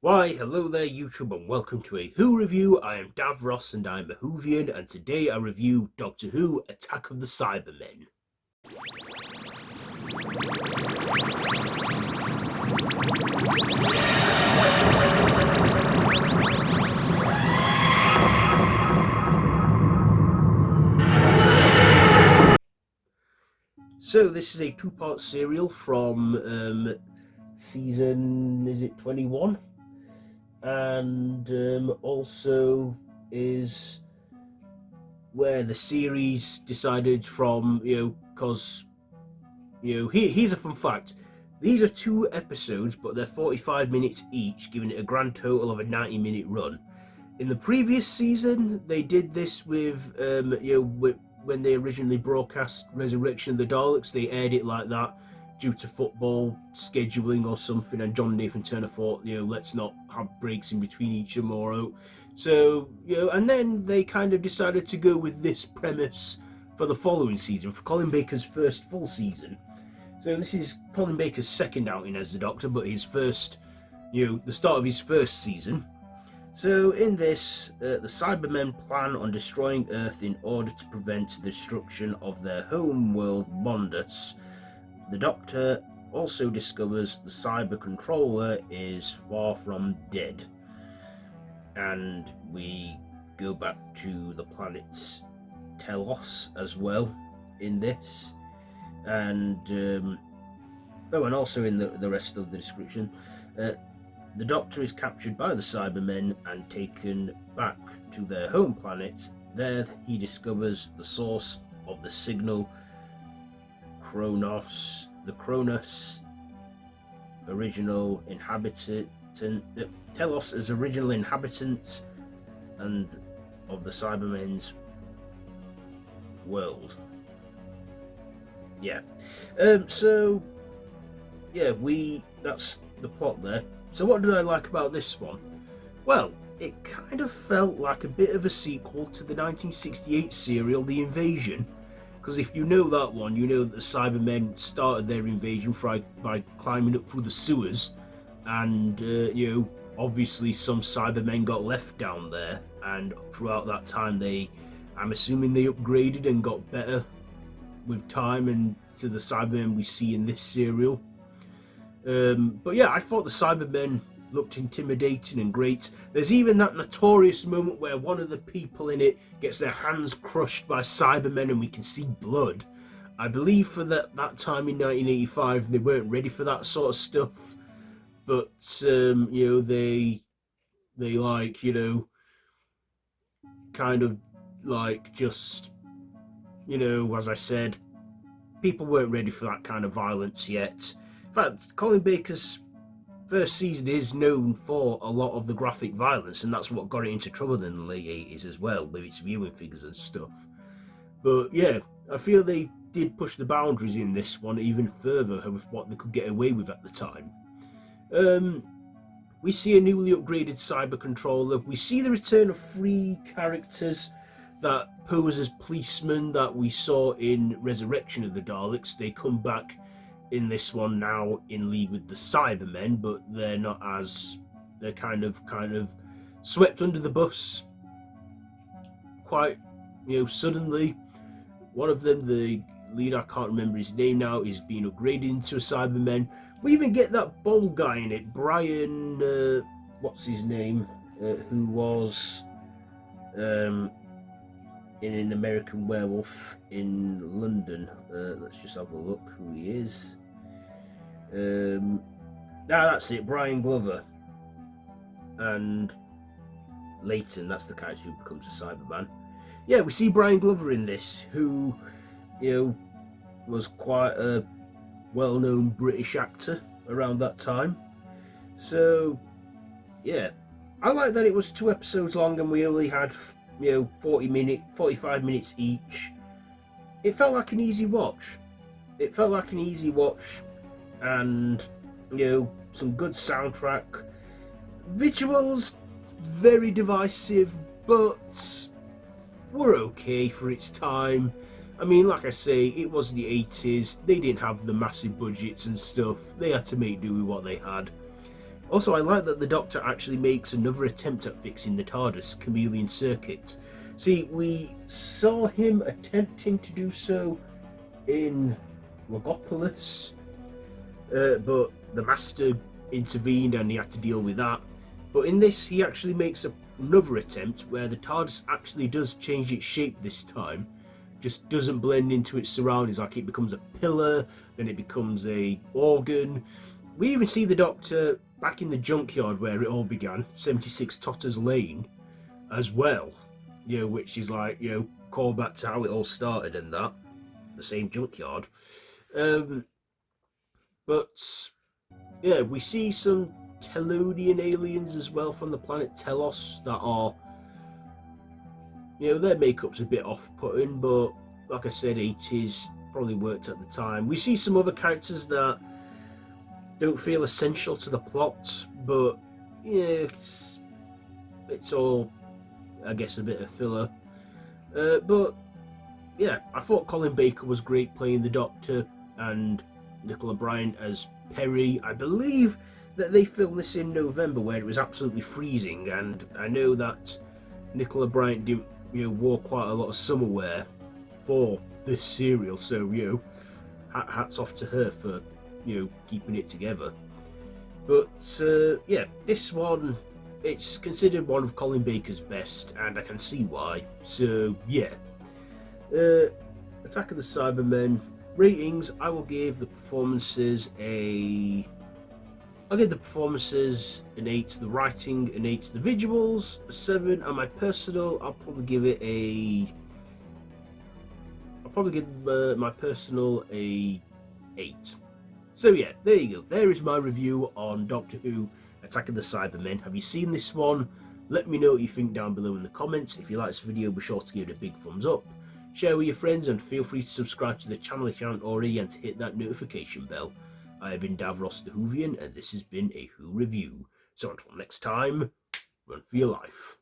Why, hello there YouTube and welcome to a Who review. I am Davros and I'm a Whovian, and today I review Doctor Who Attack of the Cybermen. So this is a two-part serial from season, is it 21? And also is where the series decided from, because, here's a fun fact. These are 2 episodes, but they're 45 minutes each, giving it a grand total of a 90-minute run. In the previous season, they did this with, when they originally broadcast Resurrection of the Daleks, they aired it like that due to football scheduling or something, and John Nathan Turner thought, let's not have breaks in between each tomorrow. So, and then they kind of decided to go with this premise for the following season, for Colin Baker's first full season. So this is Colin Baker's second outing as the Doctor, but his first, the start of his first season. So in this, the Cybermen plan on destroying Earth in order to prevent the destruction of their home world, Mondas. The Doctor also discovers the cyber controller is far from dead. And we go back to the planet's Telos as well in this. And, and also in the rest of the description. The Doctor is captured by the Cybermen and taken back to their home planet. There he discovers the source of the signal, the Kronos original inhabitant, Telos as original inhabitants and of the Cybermen's world. That's the plot there. So what did I like about this one? Well, it kind of felt like a bit of a sequel to the 1968 serial The Invasion, because if you know that one, you know that the Cybermen started their invasion by climbing up through the sewers, and obviously some Cybermen got left down there, and throughout that time I'm assuming they upgraded and got better with time, and to the Cybermen we see in this serial. But yeah, I thought the Cybermen looked intimidating and great. There's even that notorious moment where one of the people in it gets their hands crushed by Cybermen and we can see blood. I believe for that time in 1985 they weren't ready for that sort of stuff, but they kind of just, as I said, people weren't ready for that kind of violence yet. In fact, Colin Baker's first season is known for a lot of the graphic violence, and that's what got it into trouble in the late 80s as well, with its viewing figures and stuff. But yeah, I feel they did push the boundaries in this one even further with what they could get away with at the time. We see a newly upgraded cyber controller. We see the return of 3 characters that pose as policemen that we saw in Resurrection of the Daleks. They come back in this one now in league with the Cybermen, but they're not as, they're kind of swept under the bus quite suddenly. One of them, the leader, I can't remember his name now, is being upgraded into a Cyberman. We even get that bald guy in it, Bryant, what's his name, who was in an American Werewolf in London. Let's just have a look who he is. That's it, Brian Glover. And Leighton, that's the character who becomes a Cyberman. Yeah, we see Brian Glover in this, who, was quite a well-known British actor around that time. So, yeah. I like that it was 2 episodes long and we only had 45 minutes each. It felt like an easy watch. And some good soundtrack. Visuals very divisive, but were okay for its time. I mean, like I say, it was the 80s. They didn't have the massive budgets and stuff. They had to make do with what they had. Also, I like that the Doctor actually makes another attempt at fixing the TARDIS chameleon circuit. See, we saw him attempting to do so in Logopolis, but the Master intervened and he had to deal with that. But in this, he actually makes another attempt where the TARDIS actually does change its shape this time. Just doesn't blend into its surroundings, like it becomes a pillar, then it becomes a organ. We even see the Doctor back in the junkyard where it all began, 76 Totters Lane, as well. Which is like, call back to how it all started and that. The same junkyard. But yeah, we see some Telonian aliens as well from the planet Telos that are, their makeup's a bit off-putting, but like I said, 80s probably worked at the time. We see some other characters that don't feel essential to the plot, but yeah, it's all, I guess, a bit of filler. But yeah, I thought Colin Baker was great playing the Doctor, and Nicola Bryant as Perry. I believe that they filmed this in November where it was absolutely freezing, and I know that Nicola Bryant didn't, wore quite a lot of summer wear for this serial, so hats off to her for keeping it together. But yeah, this one, it's considered one of Colin Baker's best, and I can see why. So yeah, Attack of the Cybermen ratings. I will give the performances I'll give the performances an 8, the writing an 8, the visuals a 7, and my personal, I'll probably give my personal a 8. So yeah, there you go. There is my review on Doctor Who Attack of the Cybermen. Have you seen this one? Let me know what you think down below in the comments. If you like this video, be sure to give it a big thumbs up. Share with your friends and feel free to subscribe to the channel if you haven't already and to hit that notification bell. I have been Davros the Whovian and this has been a Who Review. So until next time, run for your life.